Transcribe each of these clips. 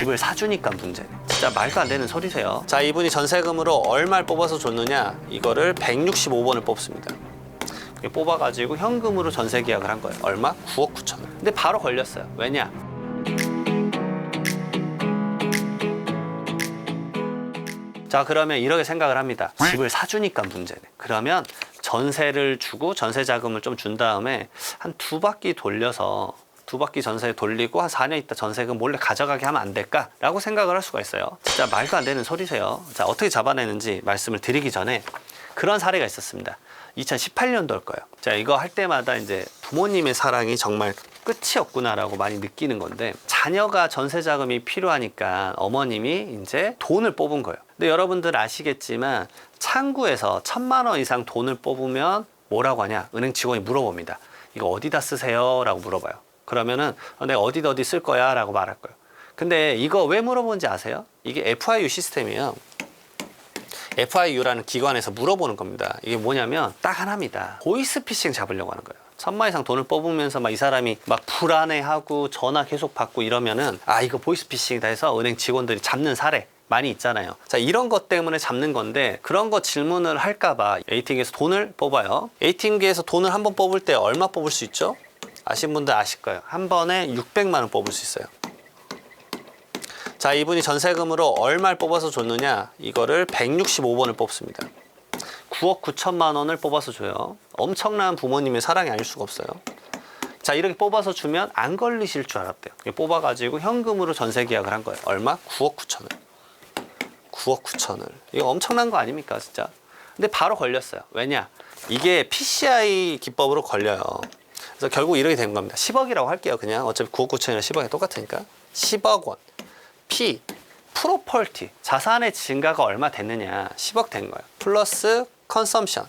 집을 사주니까 문제네. 진짜 말도 안 되는 소리세요. 자, 이분이 전세금으로 얼마를 뽑아서 줬느냐, 이거를 165번을 뽑습니다. 뽑아가지고 현금으로 전세 계약을 한 거예요. 얼마? 9억 9천 원. 근데 바로 걸렸어요. 왜냐? 자, 그러면 이렇게 생각을 합니다. 집을 사주니까 문제네. 그러면 전세를 주고 전세 자금을 좀 준 다음에 한 2바퀴 돌려서 2바퀴 전세 돌리고 한 4년 있다 전세금 몰래 가져가게 하면 안 될까라고 생각을 할 수가 있어요. 진짜 말도 안 되는 소리세요. 자, 어떻게 잡아내는지 말씀을 드리기 전에 그런 사례가 있었습니다. 2018년도일 거예요. 자, 이거 할 때마다 이제 부모님의 사랑이 정말 끝이 없구나라고 많이 느끼는 건데, 자녀가 전세 자금이 필요하니까 어머님이 이제 돈을 뽑은 거예요. 근데 여러분들 아시겠지만 창구에서 1,000만 원 이상 돈을 뽑으면 뭐라고 하냐? 은행 직원이 물어봅니다. 이거 어디다 쓰세요? 라고 물어봐요. 그러면은 내가 어디 쓸 거야? 라고 말할 거예요. 근데 이거 왜 물어보는지 아세요? 이게 FIU 시스템이에요. FIU라는 기관에서 물어보는 겁니다. 이게 뭐냐면 딱 하나입니다. 보이스피싱 잡으려고 하는 거예요. 1,000만 이상 돈을 뽑으면서 막 이 사람이 막 불안해하고 전화 계속 받고 이러면은 이거 보이스피싱이다 해서 은행 직원들이 잡는 사례 많이 있잖아요. 자, 이런 것 때문에 잡는 건데, 그런 거 질문을 할까봐 A팀에서 돈을 뽑아요. A팀에서 돈을 한 번 뽑을 때 얼마 뽑을 수 있죠? 아신 분들 아실 거예요. 한 번에 600만 원 뽑을 수 있어요. 자, 이분이 전세금으로 얼마를 뽑아서 줬느냐, 이거를 165번을 뽑습니다. 9억 9천만 원을 뽑아서 줘요. 엄청난 부모님의 사랑이 아닐 수가 없어요. 자, 이렇게 뽑아서 주면 안 걸리실 줄 알았대요. 뽑아가지고 현금으로 전세 계약을 한 거예요. 얼마? 9억 9천 원. 9억 9천을. 이거 엄청난 거 아닙니까, 진짜? 근데 바로 걸렸어요. 왜냐? 이게 PCI 기법으로 걸려요. 그래서 결국 이렇게 된 겁니다. 10억이라고 할게요, 그냥. 어차피 9억 9천이랑 10억이 똑같으니까. 10억 원. P. 프로펄티. 자산의 증가가 얼마 됐느냐. 10억 된 거예요. 플러스 컨섬션.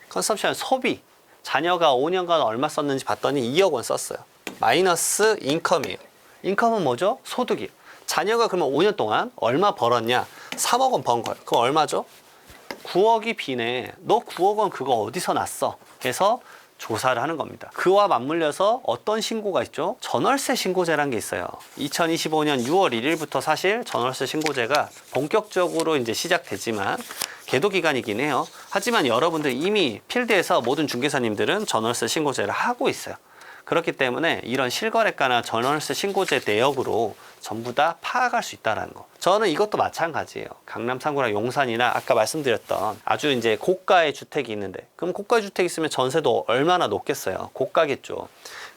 컨섬션 소비. 자녀가 5년간 얼마 썼는지 봤더니 2억 원 썼어요. 마이너스 인컴이에요. 인컴은 뭐죠? 소득이에요. 자녀가 그러면 5년 동안 얼마 벌었냐? 3억 원 번 거예요. 그럼 얼마죠? 9억이 비네. 너 9억 원 그거 어디서 났어? 해서 조사를 하는 겁니다. 그와 맞물려서 어떤 신고가 있죠? 전월세 신고제라는 게 있어요. 2025년 6월 1일부터 사실 전월세 신고제가 본격적으로 이제 시작되지만 계도 기간이긴 해요. 하지만 여러분들 이미 필드에서 모든 중개사님들은 전월세 신고제를 하고 있어요. 그렇기 때문에 이런 실거래가나 전월세 신고제 내역으로 전부 다 파악할 수 있다는 거. 저는 이것도 마찬가지예요. 강남 3구나 용산이나 아까 말씀드렸던 아주 이제 고가의 주택이 있는데, 그럼 고가 주택이 있으면 전세도 얼마나 높겠어요? 고가겠죠.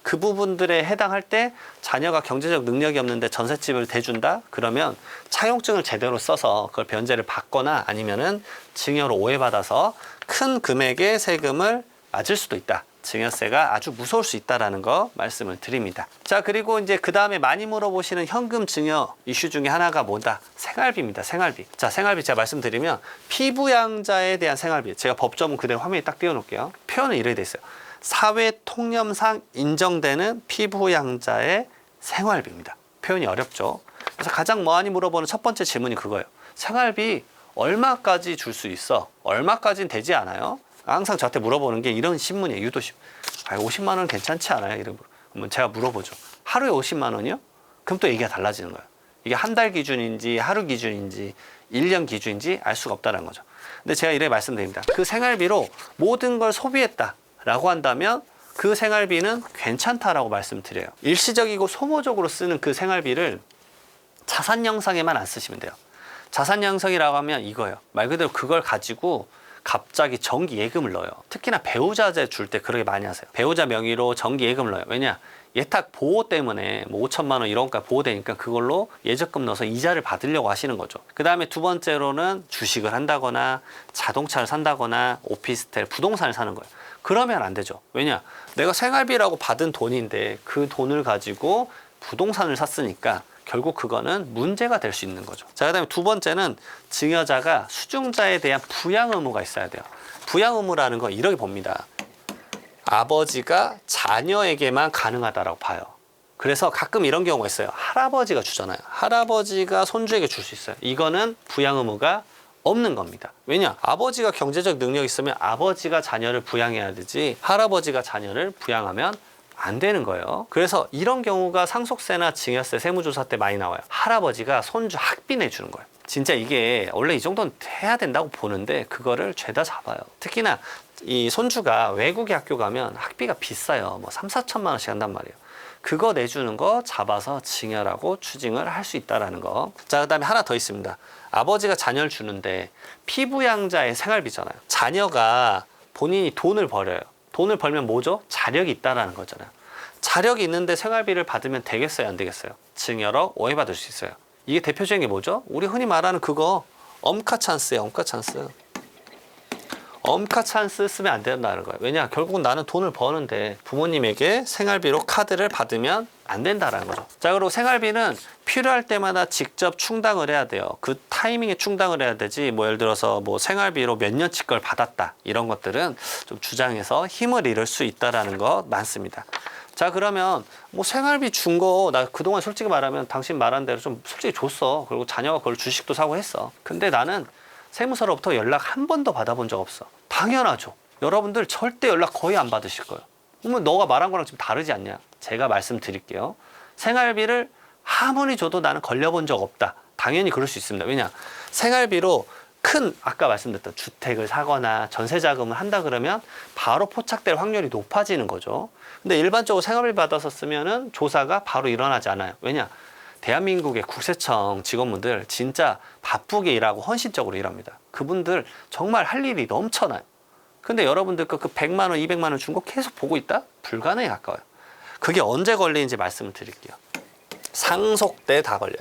그 부분들에 해당할 때 자녀가 경제적 능력이 없는데 전셋집을 대준다? 그러면 차용증을 제대로 써서 그걸 변제를 받거나 아니면은 증여로 오해받아서 큰 금액의 세금을 맞을 수도 있다. 증여세가 아주 무서울 수 있다라는 거 말씀을 드립니다. 자, 그리고 이제 그 다음에 많이 물어보시는 현금 증여 이슈 중에 하나가 뭐다? 생활비입니다. 생활비. 자, 생활비 제가 말씀드리면 피부양자에 대한 생활비. 제가 법조문 그대로 화면에 딱 띄워놓을게요. 표현은 이렇게 돼 있어요. 사회 통념상 인정되는 피부양자의 생활비입니다. 표현이 어렵죠. 그래서 가장 많이 물어보는 첫 번째 질문이 그거예요. 생활비 얼마까지 줄 수 있어? 얼마까지는 되지 않아요? 항상 저한테 물어보는 게 이런 신문이에요. 유도신문. 50만 원 괜찮지 않아요? 이런 거. 그러면 제가 물어보죠. 하루에 50만 원이요? 그럼 또 얘기가 달라지는 거예요. 이게 한 달 기준인지 하루 기준인지 1년 기준인지 알 수가 없다는 거죠. 근데 제가 이렇게 말씀드립니다. 그 생활비로 모든 걸 소비했다라고 한다면 그 생활비는 괜찮다라고 말씀드려요. 일시적이고 소모적으로 쓰는 그 생활비를 자산 형성에만 안 쓰시면 돼요. 자산 형성이라고 하면 이거예요. 말 그대로 그걸 가지고 갑자기 정기 예금을 넣어요. 특히나 배우자재 줄 때 그렇게 많이 하세요. 배우자 명의로 정기 예금을 넣어요. 왜냐? 예탁 보호 때문에 뭐 5천만 원 이런 거 보호되니까 그걸로 예적금 넣어서 이자를 받으려고 하시는 거죠. 그 다음에 두 번째로는 주식을 한다거나 자동차를 산다거나 오피스텔, 부동산을 사는 거예요. 그러면 안 되죠. 왜냐? 내가 생활비라고 받은 돈인데 그 돈을 가지고 부동산을 샀으니까 결국 그거는 문제가 될 수 있는 거죠. 자, 그 다음에 두 번째는 증여자가 수중자에 대한 부양 의무가 있어야 돼요. 부양 의무라는 건 이렇게 봅니다. 아버지가 자녀에게만 가능하다라고 봐요. 그래서 가끔 이런 경우가 있어요. 할아버지가 주잖아요. 할아버지가 손주에게 줄 수 있어요. 이거는 부양 의무가 없는 겁니다. 왜냐? 아버지가 경제적 능력이 있으면 아버지가 자녀를 부양해야 되지 할아버지가 자녀를 부양하면 안 되는 거예요. 그래서 이런 경우가 상속세나 증여세 세무조사 때 많이 나와요. 할아버지가 손주 학비 내주는 거예요. 진짜 이게 원래 이 정도는 해야 된다고 보는데 그거를 죄다 잡아요. 특히나 이 손주가 외국에 학교 가면 학비가 비싸요. 뭐 3, 4천만 원씩 한단 말이에요. 그거 내주는 거 잡아서 증여라고 추징을 할 수 있다라는 거. 자, 그다음에 하나 더 있습니다. 아버지가 자녀를 주는데 피부양자의 생활비잖아요. 자녀가 본인이 돈을 벌어요. 돈을 벌면 뭐죠? 자력이 있다라는 거잖아요. 자력이 있는데 생활비를 받으면 되겠어요, 안 되겠어요? 증여로 오해받을 수 있어요. 이게 대표적인 게 뭐죠? 우리 흔히 말하는 그거 엄카 찬스예요, 엄카 찬스. 엄카 찬스 쓰면 안 된다는 거예요. 왜냐? 결국은 나는 돈을 버는데 부모님에게 생활비로 카드를 받으면 안 된다는 거죠. 자, 그리고 생활비는 필요할 때마다 직접 충당을 해야 돼요. 그 타이밍에 충당을 해야 되지, 뭐 예를 들어서 뭐 생활비로 몇 년치 걸 받았다, 이런 것들은 좀 주장해서 힘을 잃을 수 있다라는 거 많습니다. 자, 그러면 뭐 생활비 준 거 나 그동안 솔직히 말하면 당신 말한 대로 좀 솔직히 줬어. 그리고 자녀가 그걸 주식도 사고 했어. 근데 나는 세무서로부터 연락 한 번도 받아본 적 없어. 당연하죠. 여러분들 절대 연락 거의 안 받으실 거예요. 그러면 너가 말한 거랑 지금 다르지 않냐? 제가 말씀드릴게요. 생활비를 아무리 줘도 나는 걸려본 적 없다. 당연히 그럴 수 있습니다. 왜냐? 생활비로 큰 아까 말씀드렸던 주택을 사거나 전세 자금을 한다 그러면 바로 포착될 확률이 높아지는 거죠. 근데 일반적으로 생활비 받아서 쓰면은 조사가 바로 일어나지 않아요. 왜냐? 대한민국의 국세청 직원분들 진짜 바쁘게 일하고 헌신적으로 일합니다. 그분들 정말 할 일이 넘쳐나요. 근데 여러분들 그 100만 원, 200만 원 준 거 계속 보고 있다? 불가능에 가까워요. 그게 언제 걸리는지 말씀을 드릴게요. 상속 때 다 걸려요.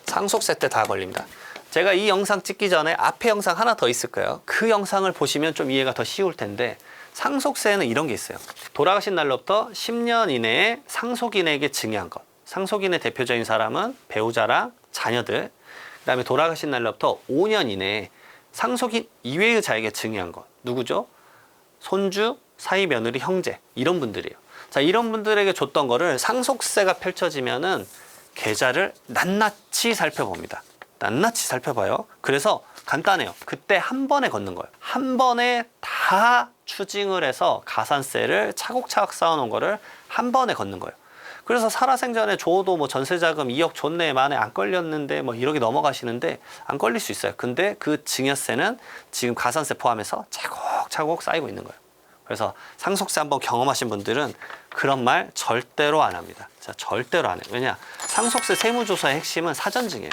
상속세 때 다 걸립니다. 제가 이 영상 찍기 전에 앞에 영상 하나 더 있을 거예요. 그 영상을 보시면 좀 이해가 더 쉬울 텐데 상속세는 이런 게 있어요. 돌아가신 날로부터 10년 이내에 상속인에게 증여한 것. 상속인의 대표적인 사람은 배우자랑 자녀들. 그 다음에 돌아가신 날로부터 5년 이내에 상속인 이외의 자에게 증여한 것. 누구죠? 손주, 사위 며느리, 형제. 이런 분들이에요. 자, 이런 분들에게 줬던 거를 상속세가 펼쳐지면은 계좌를 낱낱이 살펴봅니다. 낱낱이 살펴봐요. 그래서 간단해요. 그때 한 번에 걷는 거예요. 한 번에 다 추징을 해서 가산세를 차곡차곡 쌓아놓은 거를 한 번에 걷는 거예요. 그래서 살아생전에 줘도 뭐 전세자금 2억 줬네, 만에 안 걸렸는데 뭐 1억이 넘어가시는데 안 걸릴 수 있어요. 근데 그 증여세는 지금 가산세 포함해서 차곡차곡 쌓이고 있는 거예요. 그래서 상속세 한번 경험하신 분들은 그런 말 절대로 안 합니다. 자, 절대로 안 해요. 왜냐? 상속세 세무조사의 핵심은 사전증이에요.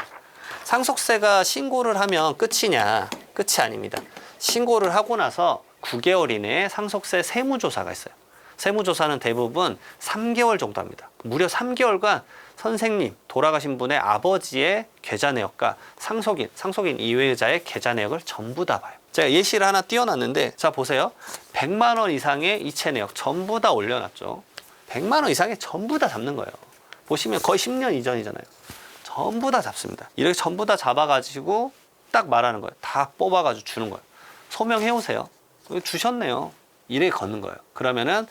상속세가 신고를 하면 끝이냐? 끝이 아닙니다. 신고를 하고 나서 9개월 이내에 상속세 세무조사가 있어요. 세무조사는 대부분 3개월 정도 합니다. 무려 3개월간 선생님, 돌아가신 분의 아버지의 계좌 내역과 상속인 이외자의 계좌 내역을 전부 다 봐요. 제가 예시를 하나 띄워놨는데, 자, 보세요. 100만 원 이상의 이체 내역 전부 다 올려놨죠. 100만 원 이상의 전부 다 잡는 거예요. 보시면 거의 10년 이전이잖아요. 전부 다 잡습니다. 이렇게 전부 다 잡아가지고 딱 말하는 거예요. 다 뽑아가지고 주는 거예요. 소명해 오세요. 주셨네요. 이래 걷는 거예요. 그러면은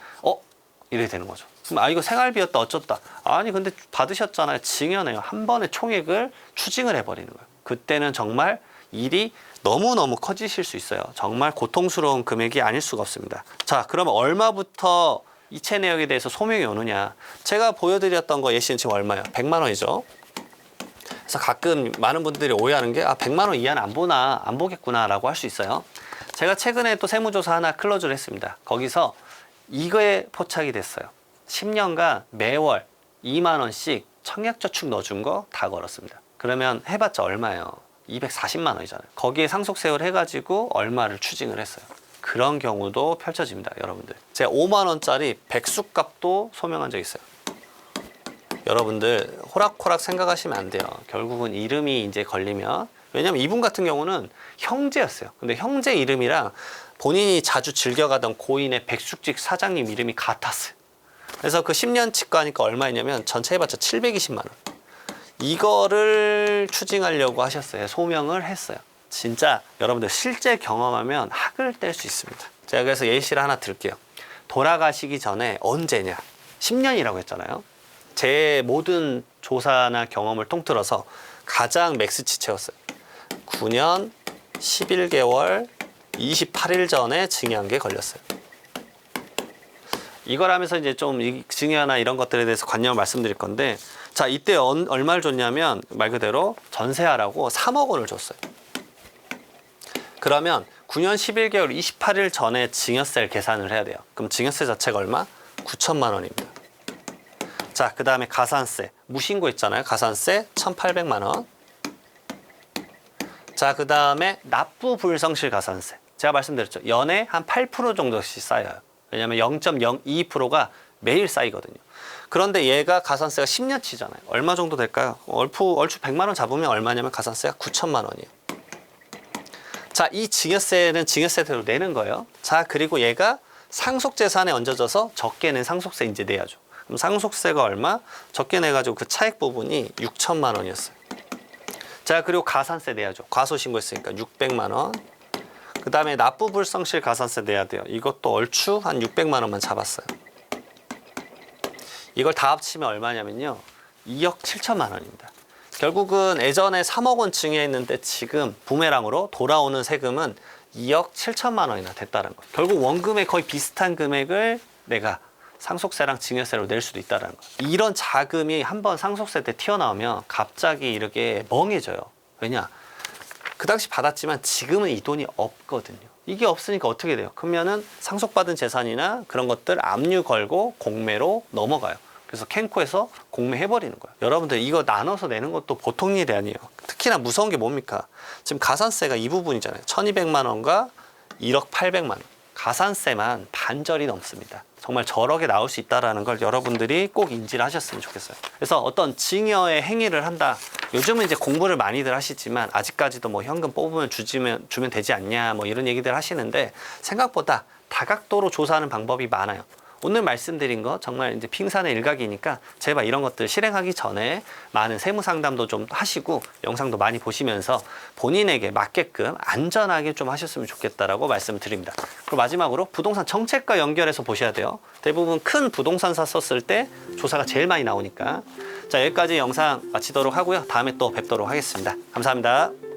이래 되는 거죠. 그럼 이거 생활비였다 어쩌다. 아니 근데 받으셨잖아요. 증여네요. 한 번에 총액을 추징을 해버리는 거예요. 그때는 정말 일이 너무너무 커지실 수 있어요. 정말 고통스러운 금액이 아닐 수가 없습니다. 자, 그러면 얼마부터 이체 내역에 대해서 소명이 오느냐. 제가 보여드렸던 거 예시는 지금 얼마예요? 100만 원이죠. 그래서 가끔 많은 분들이 오해하는 게 100만 원 이하는 안 보겠구나 라고 할 수 있어요. 제가 최근에 또 세무조사 하나 클로즈를 했습니다. 거기서 이거에 포착이 됐어요. 10년간 매월 2만 원씩 청약저축 넣어준 거 다 걸었습니다. 그러면 해봤자 얼마예요? 240만 원이잖아요. 거기에 상속세율 해가지고 얼마를 추징을 했어요. 그런 경우도 펼쳐집니다, 여러분들. 제가 5만 원짜리 백수값도 소명한 적 있어요. 여러분들 호락호락 생각하시면 안 돼요. 결국은 이름이 이제 걸리면, 왜냐면 이분 같은 경우는 형제였어요. 근데 형제 이름이랑 본인이 자주 즐겨가던 고인의 백숙집 사장님 이름이 같았어요. 그래서 그 10년 치과 하니까 얼마였냐면 전체 해봤자 720만 원. 이거를 추징하려고 하셨어요. 소명을 했어요. 진짜 여러분들 실제 경험하면 학을 뗄 수 있습니다. 제가 그래서 예시를 하나 드릴게요. 돌아가시기 전에 언제냐? 10년이라고 했잖아요. 제 모든 조사나 경험을 통틀어서 가장 맥스치 채웠어요. 9년 11개월 28일 전에 증여한 게 걸렸어요. 이걸 하면서 이제 좀 증여나 이런 것들에 대해서 관념을 말씀드릴 건데, 자, 이때 얼마를 줬냐면 말 그대로 전세하라고 3억 원을 줬어요. 그러면 9년 11개월 28일 전에 증여세를 계산을 해야 돼요. 그럼 증여세 자체가 얼마? 9천만 원입니다. 자, 그 다음에 가산세. 무신고 있잖아요. 가산세 1,800만 원. 자, 그 다음에 납부 불성실 가산세. 제가 말씀드렸죠. 연에 한 8% 정도씩 쌓여요. 왜냐하면 0.02%가 매일 쌓이거든요. 그런데 얘가 가산세가 10년치잖아요. 얼마 정도 될까요? 얼추 100만 원 잡으면 얼마냐면 가산세가 9천만 원이에요. 자, 이 증여세는 증여세대로 내는 거예요. 자, 그리고 얘가 상속재산에 얹어져서 적게 낸 상속세 이제 내야죠. 그럼 상속세가 얼마? 적게 내가지고 그 차액 부분이 6천만 원이었어요. 자, 그리고 가산세 내야죠. 과소신고했으니까 600만 원. 그 다음에 납부불성실 가산세 내야 돼요. 이것도 얼추 한 600만 원만 잡았어요. 이걸 다 합치면 얼마냐면요. 2억 7천만 원입니다. 결국은 예전에 3억 원 증여했는데 지금 부메랑으로 돌아오는 세금은 2억 7천만 원이나 됐다는 거예요. 결국 원금에 거의 비슷한 금액을 내가 상속세랑 증여세로 낼 수도 있다는 거예요. 이런 자금이 한번 상속세 때 튀어나오면 갑자기 이렇게 멍해져요. 왜냐? 그 당시 받았지만 지금은 이 돈이 없거든요. 이게 없으니까 어떻게 돼요? 그러면은 상속받은 재산이나 그런 것들 압류 걸고 공매로 넘어가요. 그래서 캔코에서 공매해버리는 거예요. 여러분들 이거 나눠서 내는 것도 보통 일이 아니에요. 특히나 무서운 게 뭡니까? 지금 가산세가 이 부분이잖아요. 1,200만 원과 1억 800만 원. 가산세만 반절이 넘습니다. 정말 저렇게 나올 수 있다는 걸 여러분들이 꼭 인지를 하셨으면 좋겠어요. 그래서 어떤 증여의 행위를 한다. 요즘은 이제 공부를 많이들 하시지만 아직까지도 뭐 현금 뽑으면 주면 되지 않냐 뭐 이런 얘기들 하시는데 생각보다 다각도로 조사하는 방법이 많아요. 오늘 말씀드린 거 정말 이제 핑산의 일각이니까 제발 이런 것들 실행하기 전에 많은 세무 상담도 좀 하시고 영상도 많이 보시면서 본인에게 맞게끔 안전하게 좀 하셨으면 좋겠다라고 말씀을 드립니다. 그리고 마지막으로 부동산 정책과 연결해서 보셔야 돼요. 대부분 큰 부동산사 썼을 때 조사가 제일 많이 나오니까. 자, 여기까지 영상 마치도록 하고요. 다음에 또 뵙도록 하겠습니다. 감사합니다.